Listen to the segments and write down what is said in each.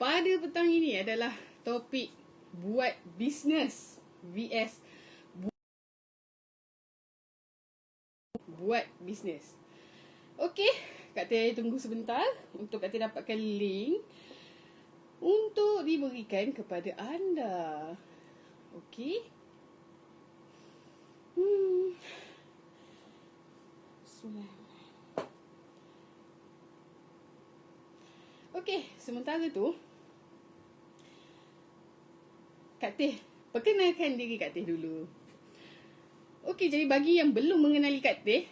pada petang ini adalah topik buat bisnes vs buat bisnes. Okey, Kak Teh tunggu sebentar untuk Kak Teh dapatkan link untuk diberikan kepada anda. Okey. Okey, sementara tu Kak Teh perkenalkan diri Kak Teh dulu. Okey, jadi bagi yang belum mengenali Kak Teh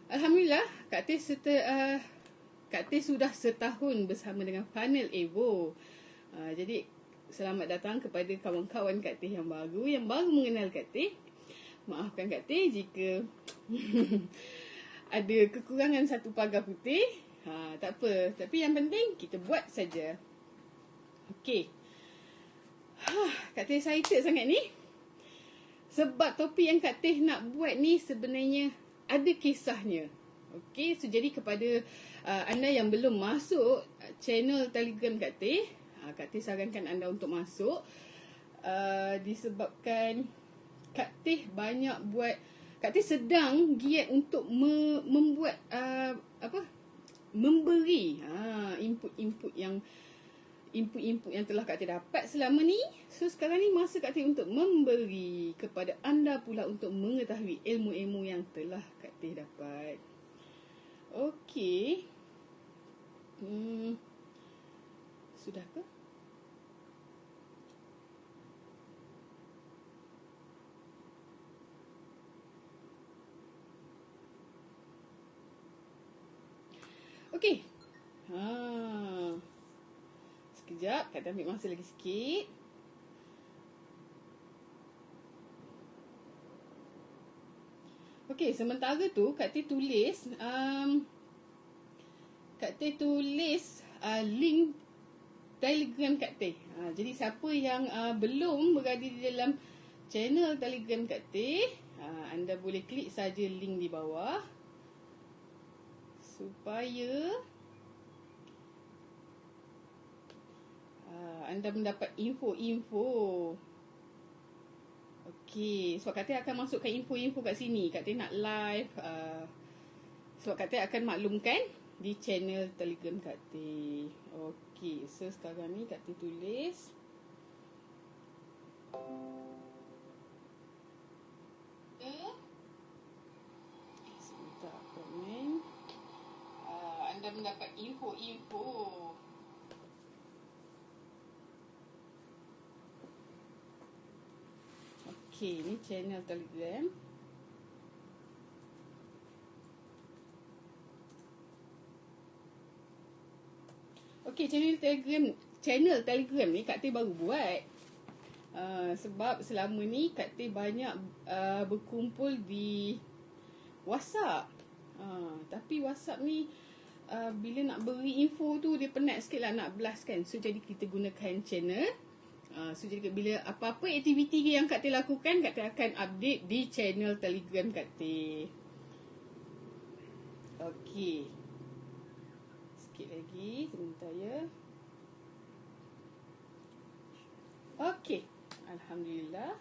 alhamdulillah Kak Teh sudah setahun bersama dengan Funnel Evo. Jadi selamat datang kepada kawan-kawan Kak Teh yang baru mengenal Kak Teh. Maafkan Kak Teh jika ada kekurangan satu pagar putih. Tak apa, tapi yang penting kita buat saja. Okey. Kak Teh excited sangat ni. Sebab topik yang Kak Teh nak buat ni sebenarnya ada kisahnya. Okey, so jadi kepada anda yang belum masuk channel Telegram Kak Teh sarankan anda untuk masuk. Disebabkan Kak Teh sedang giat untuk membuat memberi input yang telah Kak Teh dapat selama ni. So sekarang ni masa Kak Teh untuk memberi kepada anda pula untuk mengetahui ilmu-ilmu yang telah Kak Teh dapat. Okey. Sudah ke? Okey. Sekejap, Kak Teh ambil masa lagi sikit. Okey, sementara tu Kak Teh tulis link Telegram Kak Teh. Jadi siapa yang belum berada di dalam channel Telegram Kak Teh, anda boleh klik saja link di bawah supaya anda mendapat info-info. Okey, sebab Kak Teh akan masukkan info-info kat sini. Kak Teh nak live. Sebab Kak Teh akan maklumkan di channel Telegram Kak Teh. Okey, so sekarang ni Kak Teh tulis. Sebentar, komen. Anda mendapat info-info. Okey, ni channel Telegram. Okey, channel Telegram ni Kak Teh baru buat. Sebab selama ni Kak Teh banyak berkumpul di WhatsApp. Tapi WhatsApp ni bila nak beri info tu dia penat sikit lah nak blast kan. So jadi kita gunakan channel. So jadi bila apa-apa aktiviti yang Kak Teh lakukan, Kak Teh akan update di channel Telegram Kak Teh. Okey. Sikit lagi, sebentar ya. Okey. Alhamdulillah.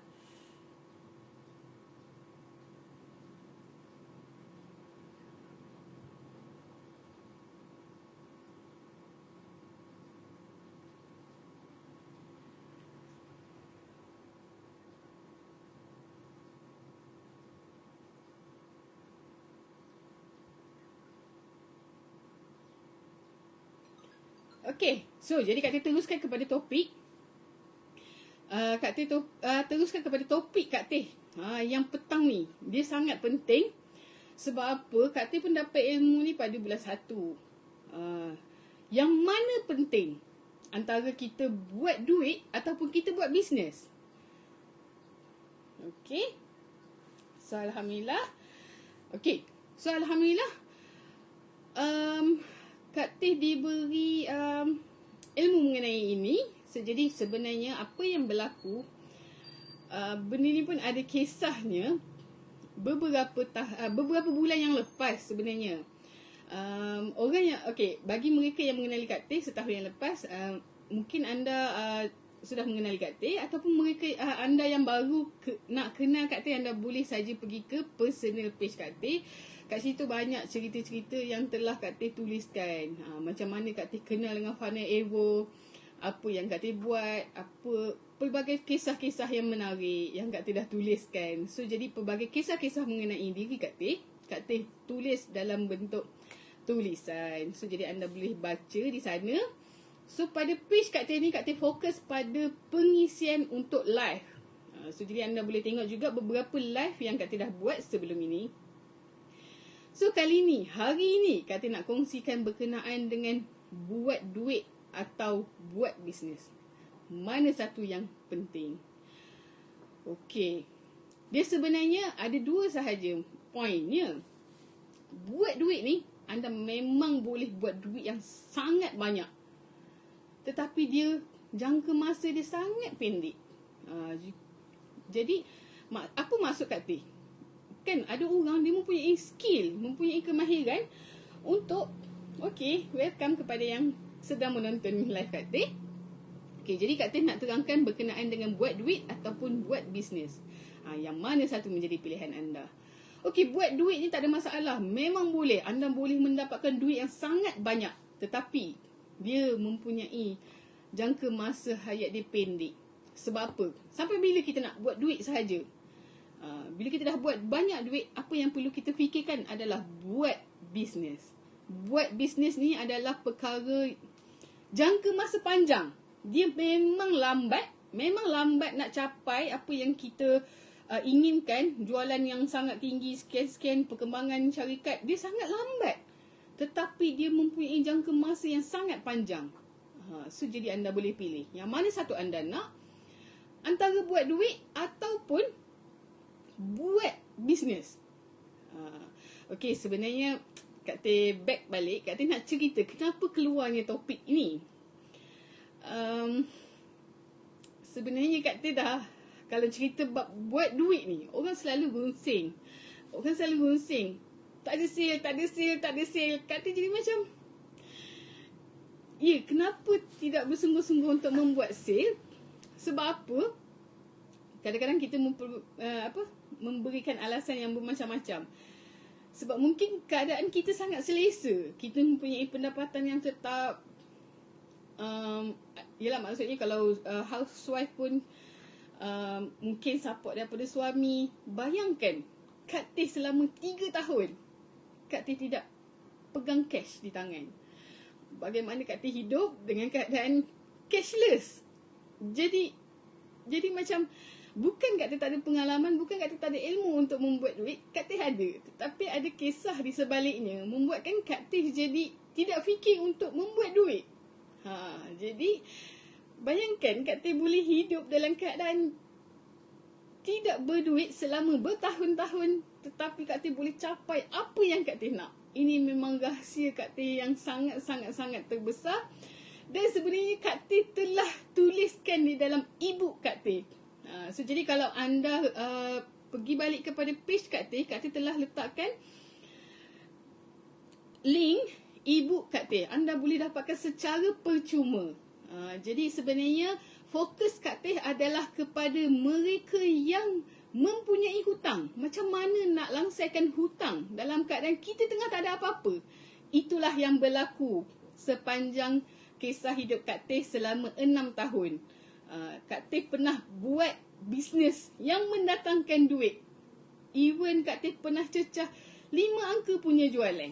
Okey, so jadi Kak Teh teruskan kepada topik. Teruskan kepada topik Kak Teh. Yang petang ni, dia sangat penting. Sebab apa? Kak Teh pun dapat ilmu ni pada bulan 1. Yang mana penting antara kita buat duit ataupun kita buat bisnes. Okey. So alhamdulillah. Okey. So alhamdulillah. Kak Teh diberi ilmu mengenai ini. So, jadi sebenarnya apa yang berlaku, benda ni pun ada kisahnya beberapa bulan yang lepas sebenarnya. Orang yang bagi mereka yang mengenali Kak Teh setahun yang lepas, mungkin anda sudah mengenali Kak Teh, ataupun mereka anda yang baru nak kenal Kak Teh, anda boleh saja pergi ke personal page Kak Teh. Kat situ banyak cerita-cerita yang telah Kak Teh tuliskan. Macam mana Kak Teh kenal dengan Funnel Evo, apa yang Kak Teh buat, pelbagai kisah-kisah yang menarik yang Kak Teh dah tuliskan. So jadi pelbagai kisah-kisah mengenai diri Kak Teh tulis dalam bentuk tulisan. So jadi anda boleh baca di sana. So pada page Kak Teh ni, Kak Teh fokus pada pengisian untuk live. So jadi anda boleh tengok juga beberapa live yang Kak Teh dah buat sebelum ini. So hari ini Kak Teh nak kongsikan berkenaan dengan buat duit atau buat bisnes. Mana satu yang penting? Okey. Dia sebenarnya ada dua sahaja poinnya. Buat duit ni, anda memang boleh buat duit yang sangat banyak. Tetapi dia jangka masa dia sangat pendek. Jadi apa maksud Kak Teh? Kan ada orang dia mempunyai skill, mempunyai kemahiran untuk welcome kepada yang sedang menonton live Kak Teh. Jadi Kak Teh nak terangkan berkenaan dengan buat duit ataupun buat bisnes. Yang mana satu menjadi pilihan anda? Buat duit ni tak ada masalah. Memang boleh. Anda boleh mendapatkan duit yang sangat banyak. Tetapi dia mempunyai jangka masa hayat dia pendek. Sebab apa? Sampai bila kita nak buat duit sahaja? Bila kita dah buat banyak duit, apa yang perlu kita fikirkan adalah buat bisnes. Buat bisnes ni adalah perkara jangka masa panjang. Dia memang lambat nak capai apa yang kita inginkan. Jualan yang sangat tinggi, sekian-sekian, perkembangan syarikat, dia sangat lambat. Tetapi dia mempunyai jangka masa yang sangat panjang. So jadi anda boleh pilih yang mana satu anda nak, antara buat duit ataupun buat bisnes. Sebenarnya Kak Teh back balik, Kak Teh nak cerita kenapa keluarnya topik ini. Sebenarnya Kak Teh dah, kalau cerita buat duit ni, orang selalu gunsing. Tak ada sale. Kak Teh jadi macam, kenapa tidak bersungguh-sungguh untuk membuat sale? Sebab apa? Kadang-kadang kita memberikan alasan yang bermacam-macam. Sebab mungkin keadaan kita sangat selesa. Kita mempunyai pendapatan yang tetap. Maksudnya kalau housewife pun mungkin support daripada suami. Bayangkan, Kak Teh selama 3 tahun Kak Teh tidak pegang cash di tangan. Bagaimana Kak Teh hidup dengan keadaan cashless? Jadi macam, bukan Kak Teh tak ada pengalaman, bukan Kak Teh tak ada ilmu untuk membuat duit. Kak Teh ada. Tetapi ada kisah di sebaliknya membuatkan Kak Teh jadi tidak fikir untuk membuat duit. Jadi bayangkan Kak Teh boleh hidup dalam keadaan tidak berduit selama bertahun-tahun, tetapi Kak Teh boleh capai apa yang Kak Teh nak. Ini memang rahsia Kak Teh yang sangat-sangat terbesar. Dan sebenarnya Kak Teh telah tuliskan di dalam e-book Kak Teh. So jadi kalau anda pergi balik kepada page Kak Teh telah letakkan link e-book Kak Teh. Anda boleh dapatkan secara percuma. Jadi sebenarnya fokus Kak Teh adalah kepada mereka yang mempunyai hutang. Macam mana nak langsaikan hutang dalam keadaan kita tengah tak ada apa-apa. Itulah yang berlaku sepanjang kisah hidup Kak Teh selama 6 tahun. Kak Teh pernah buat bisnes yang mendatangkan duit. Even Kak Teh pernah cecah 5 angka punya jualan.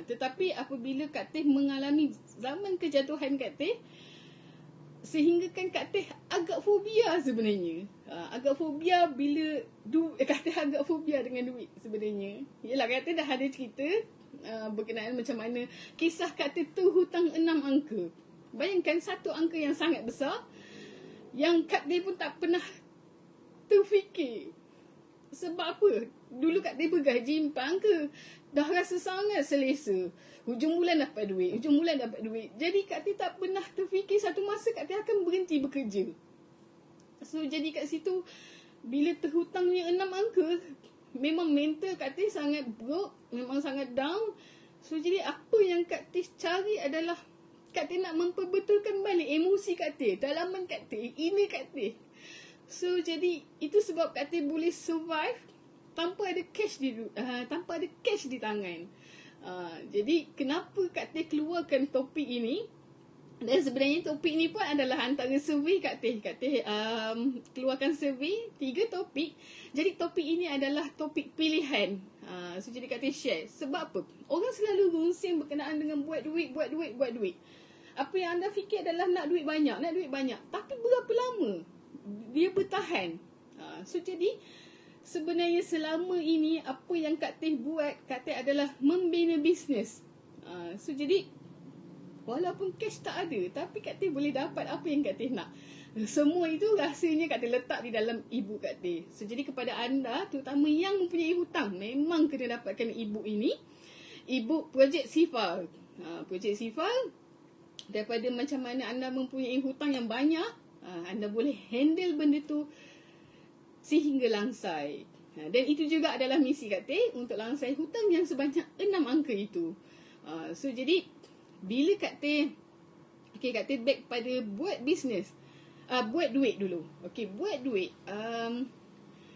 Tetapi apabila Kak Teh mengalami zaman kejatuhan Kak Teh, sehingga kan Kak Teh agak fobia sebenarnya. Agak fobia bila Kak Teh agak fobia dengan duit sebenarnya. Yelah, Kak Teh dah ada cerita berkenaan macam mana kisah Kak Teh tu hutang 6 angka. Bayangkan satu angka yang sangat besar yang Kak Teh pun tak pernah terfikir. Sebab apa? Dulu Kak Teh bergaji 4 angka, dah rasa sangat selesa. Hujung bulan dapat duit. Jadi Kak Teh tak pernah terfikir satu masa Kak Teh akan berhenti bekerja. So jadi kat situ, bila terhutangnya 6 angka, memang mental Kak Teh sangat broke, memang sangat down. So jadi apa yang Kak Teh cari adalah Kak Teh nak memperbetulkan balik emosi Kak Teh, dalaman Kak Teh, ini Kak Teh. So jadi itu sebab Kak Teh boleh survive tanpa ada cash di tangan. Jadi kenapa Kak Teh keluarkan topik ini? Dan sebenarnya topik ni pun adalah antara survey Kak Teh. Kak Teh keluarkan survey 3 topik. Jadi topik ini adalah topik pilihan. So jadi Kak Teh share. Sebab apa? Orang selalu runsing berkenaan dengan buat duit. Apa yang anda fikir adalah nak duit banyak. Tapi berapa lama dia bertahan? So jadi sebenarnya selama ini apa yang Kak Teh buat, Kak Teh adalah membina bisnes. So jadi walaupun cash tak ada, tapi Kak Teh boleh dapat apa yang Kak Teh nak. Semua itu rasanya Kak Teh letak di dalam e-book Kak Teh. So, jadi kepada anda, terutama yang mempunyai hutang, memang kena dapatkan e-book ini. E-book Projek Sifal. Projek Sifal, daripada macam mana anda mempunyai hutang yang banyak, anda boleh handle benda tu sehingga langsai. Dan itu juga adalah misi Kak Teh untuk langsai hutang yang sebanyak 6 angka itu. So, jadi bila Kak Teh, Kak Teh back pada buat bisnes, buat duit dulu. Buat duit.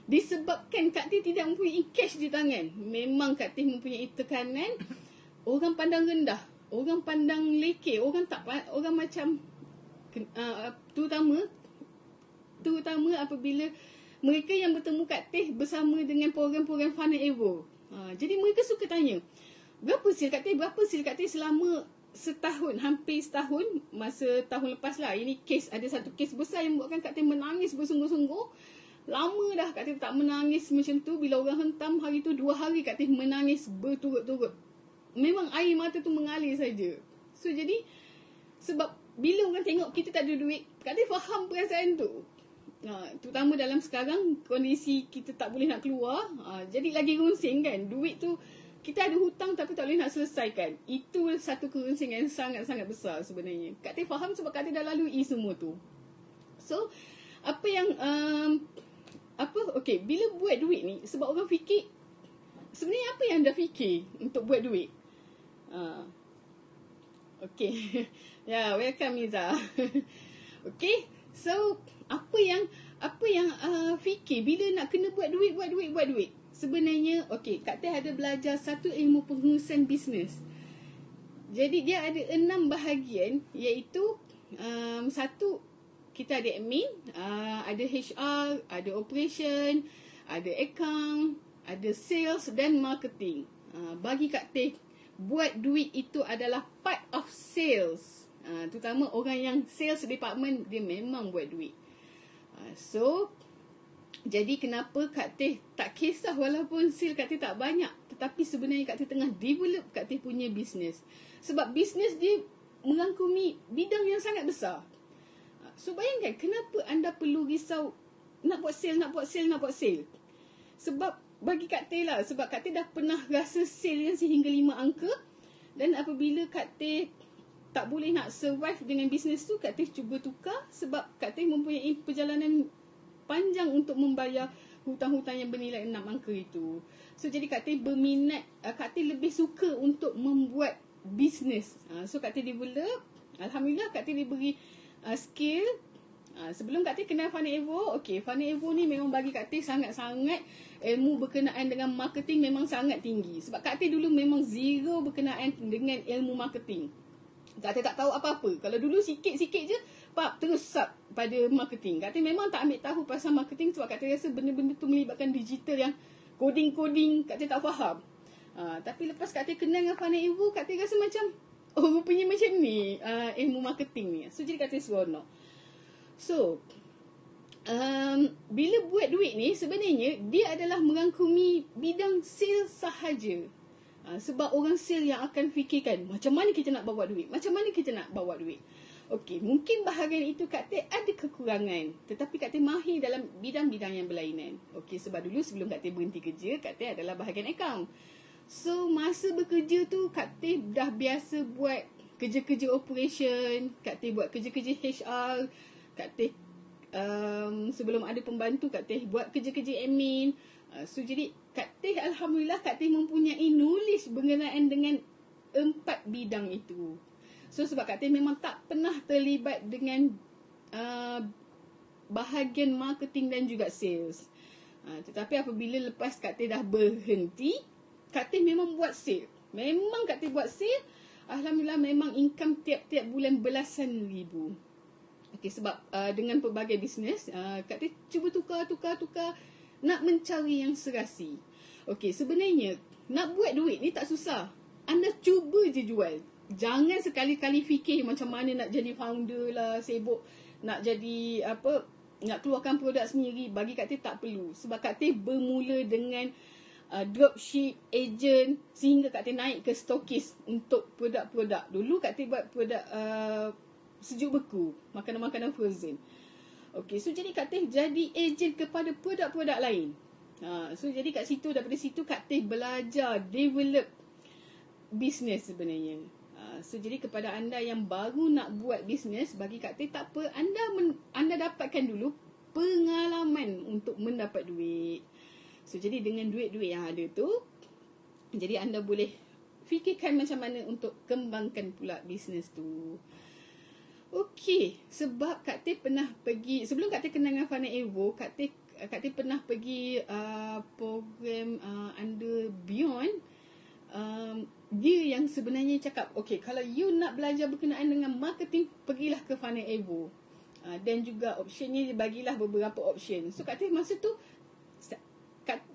Disebabkan Kak Teh tidak mempunyai cash di tangan. Memang Kak Teh mempunyai tekanan. Orang pandang rendah, orang pandang leke, orang macam terutama apabila mereka yang bertemu Kak Teh bersama dengan program-program Fana Evo. Jadi mereka suka tanya, berapa sil Kak Teh selama setahun, hampir setahun, masa tahun lepas lah. Ini kes, ada satu kes besar yang buatkan Kak Teh menangis bersungguh-sungguh. Lama dah Kak Teh tak menangis macam tu. Bila orang hentam hari tu, 2 hari Kak Teh menangis berturut-turut. Memang air mata tu mengalir saja. So jadi, sebab bila orang tengok kita tak ada duit, Kak Teh faham perasaan tu. Terutama dalam sekarang, kondisi kita tak boleh nak keluar. Jadi lagi runsing kan. Duit tu, kita ada hutang tapi tak boleh nak selesaikan. Itu satu kerunsingan yang sangat-sangat besar sebenarnya. Kak Teh faham sebab Kak Teh dah lalui semua tu. So, apa yang bila buat duit ni, sebab orang fikir, sebenarnya apa yang anda fikir untuk buat duit? Ya, welcome Miza. So apa yang fikir bila nak kena buat duit. Sebenarnya, Kak Teh ada belajar satu ilmu pengurusan bisnes. Jadi dia ada 6 bahagian, iaitu satu, kita ada admin, ada HR, ada operation, ada account, ada sales dan marketing. Bagi Kak Teh, buat duit itu adalah part of sales. Terutama orang yang sales department, dia memang buat duit. So, jadi kenapa Kak Teh tak kisah walaupun sale Kak Teh tak banyak, tetapi sebenarnya Kak Teh tengah develop Kak Teh punya bisnes. Sebab bisnes dia merangkumi bidang yang sangat besar. So bayangkan kenapa anda perlu risau nak buat sale. Sebab bagi Kak Teh lah, sebab Kak Teh dah pernah rasa sale yang sehingga 5 angka. Dan apabila Kak Teh tak boleh nak survive dengan bisnes tu, Kak Teh cuba tukar sebab Kak Teh mempunyai perjalanan panjang untuk membayar hutang-hutang yang bernilai 6 angka itu. So jadi Kak Teh berminat, Kak Teh lebih suka untuk membuat bisnes. So Kak Teh develop, alhamdulillah Kak Teh diberi skill. Sebelum Kak Teh kenal Fana Evo, Fana Evo ni memang bagi Kak Teh sangat-sangat ilmu berkenaan dengan marketing memang sangat tinggi. Sebab Kak Teh dulu memang zero berkenaan dengan ilmu marketing. Kak Teh tak tahu apa-apa. Kalau dulu sikit-sikit je, terus sub pada marketing. Kak Teh memang tak ambil tahu pasal marketing sebab Kak Teh rasa benda-benda tu melibatkan digital yang coding-coding Kak Teh tak faham. Tapi lepas Kak Teh kenal dengan Fana Evo, Kak Teh rasa macam, rupanya macam ni ilmu marketing ni. So jadi Kak Teh seronok. So, bila buat duit ni, sebenarnya dia adalah merangkumi bidang sales sahaja. Sebab orang sales yang akan fikirkan macam mana kita nak bawa duit. Mungkin bahagian itu Kak Teh ada kekurangan, tetapi Kak Teh mahir dalam bidang-bidang yang berlainan. Sebab dulu sebelum Kak Teh berhenti kerja, Kak Teh adalah bahagian account. So masa bekerja tu Kak Teh dah biasa buat kerja-kerja operation, Kak Teh buat kerja-kerja HR, Kak Teh sebelum ada pembantu Kak Teh buat kerja-kerja admin. So jadi Kak Teh alhamdulillah Kak Teh mempunyai knowledge berkenaan dengan 4 bidang itu. So sebab Kak Teh memang tak pernah terlibat dengan bahagian marketing dan juga sales. Tetapi apabila lepas Kak Teh dah berhenti, Kak Teh memang buat sale. Memang Kak Teh buat sale. Alhamdulillah memang income tiap-tiap bulan belasan ribu. Okey, sebab dengan pelbagai bisnes, Kak Teh cuba tukar nak mencari yang serasi. Okey, sebenarnya nak buat duit ni tak susah. Anda cuba je jual. Jangan sekali-kali fikir macam mana nak jadi founder lah, sibuk nak jadi nak keluarkan produk sendiri. Bagi Kak Teh tak perlu. Sebab Kak Teh bermula dengan dropship, agent, sehingga Kak Teh naik ke stokis untuk produk-produk. Dulu Kak Teh buat produk sejuk beku, makanan-makanan frozen. Okey, so jadi Kak Teh jadi agent kepada produk-produk lain. So jadi kat situ, daripada situ Kak Teh belajar develop bisnes sebenarnya. So jadi kepada anda yang baru nak buat bisnes, bagi Kak Teh tak apa, anda dapatkan dulu pengalaman untuk mendapat duit. So jadi dengan duit-duit yang ada tu, jadi anda boleh fikirkan macam mana untuk kembangkan pula bisnes tu. Okey, sebab Kak Teh pernah pergi, sebelum Kak Teh kenal dengan Fana Evo, Kak Teh pernah pergi program under Beyond. Dia yang sebenarnya cakap, okey, kalau you nak belajar berkenaan dengan marketing, pergilah ke Fana Evo. Dan juga optionnya, bagilah beberapa option. So Kak Teh masa tu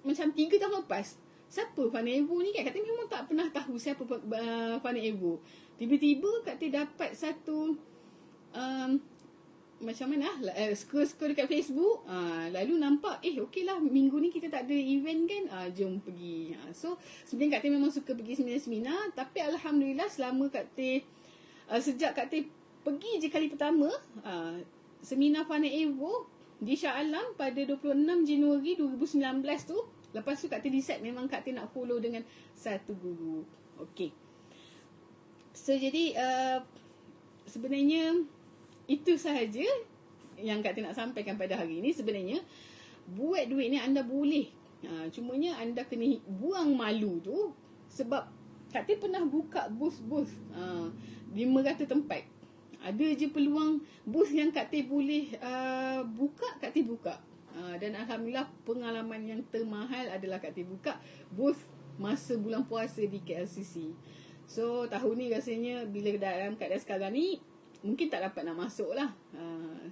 macam 3 tahun lepas, siapa Fana Evo ni kan? Kak Teh memang tak pernah tahu siapa Fana Evo. Tiba-tiba Kak Teh dapat satu macam mana scroll dekat Facebook, lalu nampak okeylah minggu ni kita tak ada event kan, jom pergi. So sebenarnya Kak Teh memang suka pergi seminar-seminar, tapi alhamdulillah selama Kak Teh sejak Kak Teh pergi je kali pertama seminar Fana Evo di Shah Alam pada 26 Januari 2019 tu, lepas tu Kak Teh decide memang Kak Teh nak follow dengan satu guru. Okey, so jadi sebenarnya itu sahaja yang Kak Teh nak sampaikan pada hari ini. Sebenarnya buat duit ni anda boleh, cumanya anda kena buang malu tu. Sebab Kak Teh pernah buka booth di merata tempat. Ada je peluang booth yang Kak Teh boleh buka, Kak Teh buka. Dan alhamdulillah pengalaman yang termahal adalah Kak Teh buka booth masa bulan puasa di KLCC. So tahun ni rasanya bila dalam keadaan sekarang ni mungkin tak dapat nak masuk lah,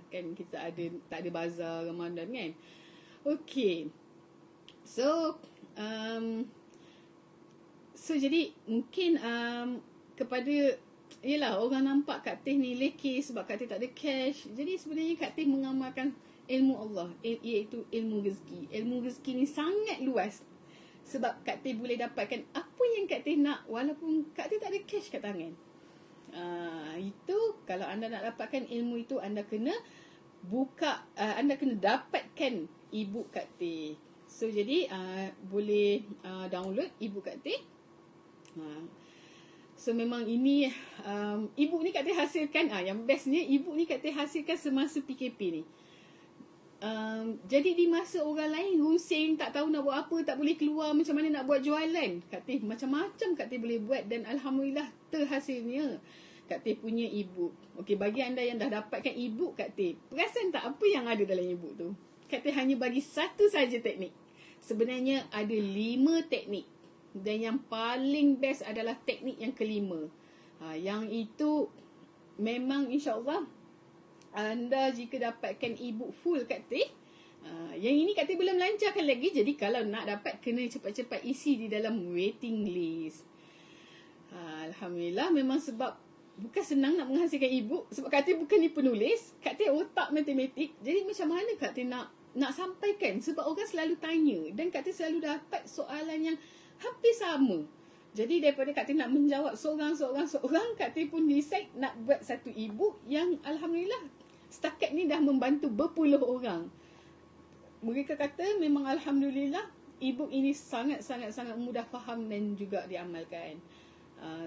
kan kita tak ada bazar Ramadan kan. Okay, so jadi mungkin kepada, yelah, orang nampak Kak Teh ni leki sebab Kak Teh tak ada cash. Jadi sebenarnya Kak Teh mengamalkan ilmu Allah, iaitu ilmu rezeki. Ilmu rezeki ni sangat luas, sebab Kak Teh boleh dapatkan apa yang Kak Teh nak walaupun Kak Teh tak ada cash kat tangan. Itu kalau anda nak dapatkan ilmu itu, anda kena buka, anda kena dapatkan ebook Kak Teh. So jadi boleh download ebook Kak Teh. So memang ini ebook ni Kak Teh hasilkan, yang bestnya ebook ni Kak Teh hasilkan semasa PKP ni. Jadi di masa orang lain rusing, tak tahu nak buat apa, tak boleh keluar, macam mana nak buat jualan, Kak Teh macam-macam Kak Teh boleh buat. Dan alhamdulillah terhasilnya Kak Teh punya ebook. Okey, bagi anda yang dah dapatkan ebook Kak Teh, perasan tak apa yang ada dalam ebook tu? Kak Teh hanya bagi satu saja teknik. Sebenarnya ada 5 teknik, dan yang paling best adalah teknik yang kelima. Yang itu memang insya-Allah anda jika dapatkan ebook full Kak Teh, yang ini Kak Teh belum lancarkan lagi. Jadi kalau nak dapat, kena cepat-cepat isi di dalam waiting list. Alhamdulillah, memang sebab bukan senang nak menghasilkan ebook. Sebab Kak Teh bukan ni penulis, Kak Teh otak matematik. Jadi macam mana Kak Teh nak sampaikan? Sebab orang selalu tanya, dan Kak Teh selalu dapat soalan yang hampir sama. Jadi daripada Kak Teh nak menjawab seorang, Kak Teh pun decide nak buat satu ebook yang alhamdulillah setakat ni dah membantu berpuluh orang. Mereka kata memang alhamdulillah ebook ini sangat-sangat mudah faham dan juga diamalkan.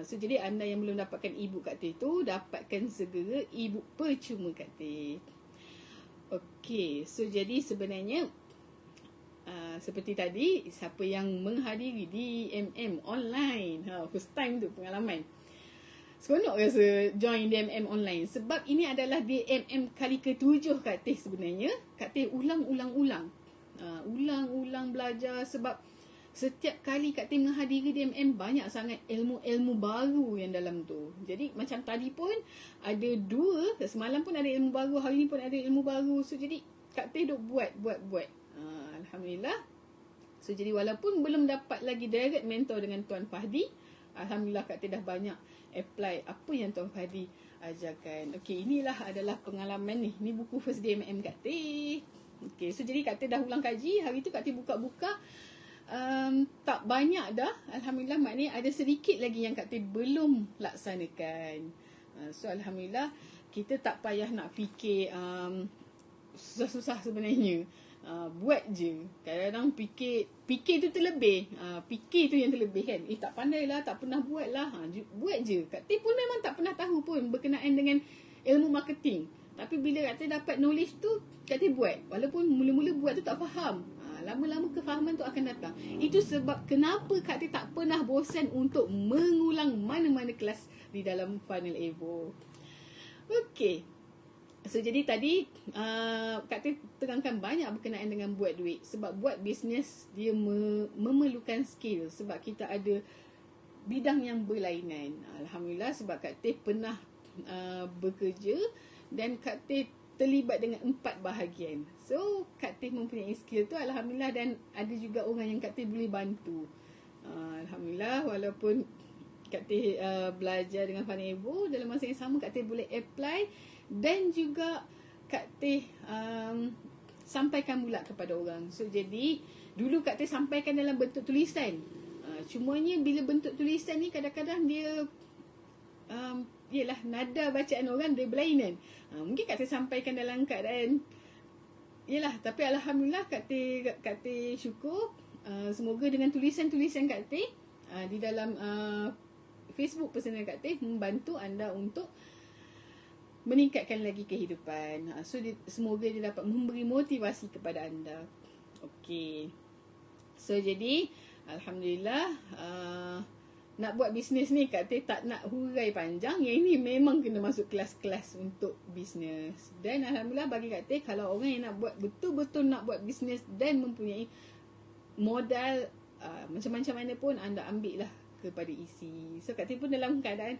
So jadi anda yang belum dapatkan ebook Kak Teh tu, dapatkan segera ebook percuma Kak Teh. Okey, so jadi sebenarnya Seperti tadi, siapa yang menghadiri di MM online, first time tu pengalaman, seronok rasa join DMM online. Sebab ini adalah DMM kali ke-7 Kak Teh sebenarnya. Kak Teh ulang-ulang belajar. Sebab setiap kali Kak Teh menghadiri DMM, banyak sangat ilmu-ilmu baru yang dalam tu. Jadi macam tadi pun ada 2, semalam pun ada ilmu baru, hari ni pun ada ilmu baru. So jadi Kak Teh duk buat. Alhamdulillah. So jadi walaupun belum dapat lagi direct mentor dengan Tuan Fahdi, Alhamdulillah Kak Teh dah banyak apply apa yang Tuan Fahdi ajarkan. Okey, inilah adalah pengalaman ni. Ni buku first DMM Kak Teh. Okey, so jadi Kak Teh dah ulang kaji. Hari tu Kak Teh buka-buka, tak banyak dah. Alhamdulillah, maknanya ada sedikit lagi yang Kak Teh belum laksanakan. So Alhamdulillah, kita tak payah nak fikir susah-susah sebenarnya. Buat je. Kadang-kadang fikir tu terlebih. Fikir tu yang terlebih kan. Tak pandai lah, tak pernah buat lah. Buat je. Kak Teh pun memang tak pernah tahu pun berkenaan dengan ilmu marketing. Tapi bila Kak Teh dapat knowledge tu, Kak Teh buat. Walaupun mula-mula buat tu tak faham. Lama-lama kefahaman tu akan datang. Itu sebab kenapa Kak Teh tak pernah bosan untuk mengulang mana-mana kelas di dalam Funnel Evo. Okey. So jadi tadi Kak Teh terangkan banyak berkenaan dengan buat duit. Sebab buat bisnes dia memerlukan skill. Sebab kita ada bidang yang berlainan. Alhamdulillah sebab Kak Teh pernah bekerja dan Kak Teh terlibat dengan 4 bahagian. So Kak Teh mempunyai skill tu, Alhamdulillah. Dan ada juga orang yang Kak Teh boleh bantu. Alhamdulillah, walaupun Kak Teh belajar dengan Funnel Evo, dalam masa yang sama Kak Teh boleh apply. Dan juga Kak Teh sampaikan pula kepada orang. So jadi dulu Kak Teh sampaikan dalam bentuk tulisan. Cumanya bila bentuk tulisan ni kadang-kadang dia yelah, nada bacaan orang dia berlainan. Mungkin Kak Teh sampaikan dalam keadaan yelah, tapi Alhamdulillah Kak Teh syukur. Semoga dengan tulisan-tulisan Kak Teh di dalam Facebook personal Kak Teh membantu anda untuk meningkatkan lagi kehidupan. So semoga dia dapat memberi motivasi kepada anda. Okey. So jadi Alhamdulillah, nak buat bisnes ni Kak Teh tak nak hurai panjang. Yang ini memang kena masuk kelas-kelas untuk bisnes. Dan Alhamdulillah bagi Kak Teh, kalau orang yang nak buat betul-betul nak buat bisnes dan mempunyai modal macam-macam mana pun, anda ambil lah kepada isi. So Kak Teh pun dalam keadaan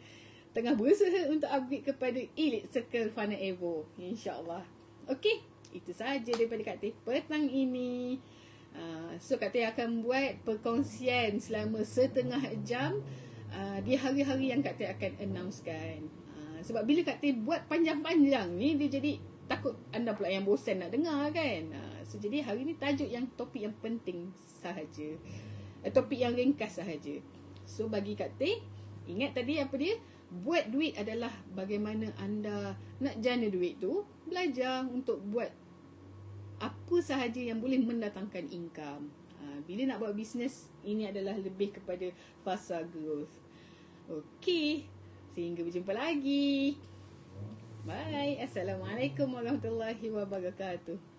tengah berusaha untuk upgrade kepada Elite Circle Funnel Evo, InsyaAllah. Okey, itu sahaja daripada Kak Teh petang ini. So Kak Teh akan buat perkongsian selama setengah jam di hari-hari yang Kak Teh akan announcekan. Sebab bila Kak Teh buat panjang-panjang ni, dia jadi takut anda pula yang bosan nak dengar kan. So jadi hari ni tajuk yang topik yang penting sahaja, topik yang ringkas sahaja. So bagi Kak Teh, ingat tadi apa dia? Buat duit adalah bagaimana anda nak jana duit tu. Belajar untuk buat apa sahaja yang boleh mendatangkan income. Bila nak buat bisnes, ini adalah lebih kepada fasa growth. Okey, sehingga berjumpa lagi. Bye. Assalamualaikum warahmatullahi wabarakatuh.